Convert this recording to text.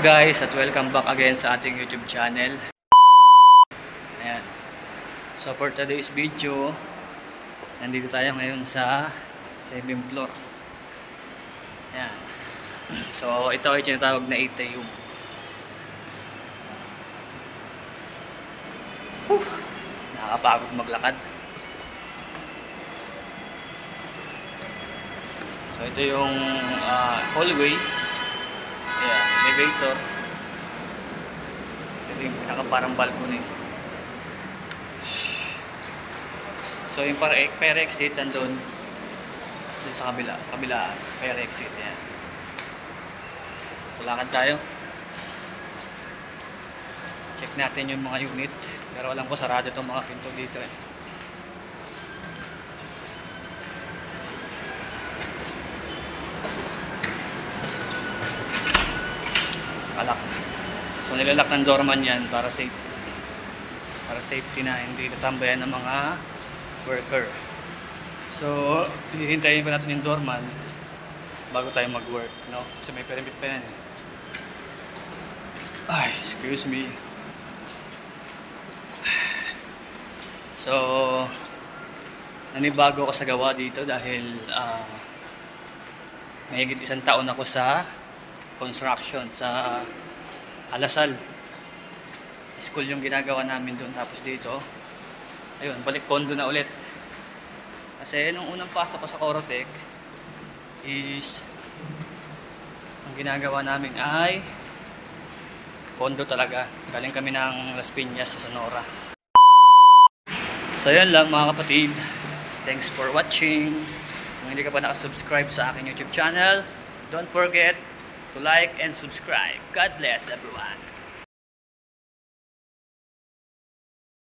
Guys, at welcome back again sa ating YouTube channel. Ayan. So for today's video, nandito tayo ngayon sa 7th floor. Ayan. So ito ay tinatawag na atrium. Nakakapagod maglakad. So ito yung hallway. Ayan, elevator. Ito yung pinaka-parang balcony. So yung per exit nandun. Tapos dun sa kabila per exit. Ayan. So lakad tayo. Check natin yung mga unit. Pero alam ko sarado itong mga pinto dito eh. Kalak. So nilalak ng doorman yan para safe. Para safety na hindi tatambayan ng mga worker. So hihintayin pa natin yung doorman bago tayo mag-work, no? Kasi may permit pa yan eh. Ay, excuse me. So nanibago ako sa gawa dito dahil mahigit 1 taon ako sa construction sa Alasal. School yung ginagawa namin doon, tapos dito ayun, balik condo na ulit. Kasi nung unang pasok ko sa Corotec is ang ginagawa namin ay condo talaga. Galing kami ng Las Piñas sa Sonora. So yan lang mga kapatid. Thanks for watching. Kung hindi ka pa nakasubscribe sa aking YouTube channel, don't forget to like and subscribe. God bless everyone.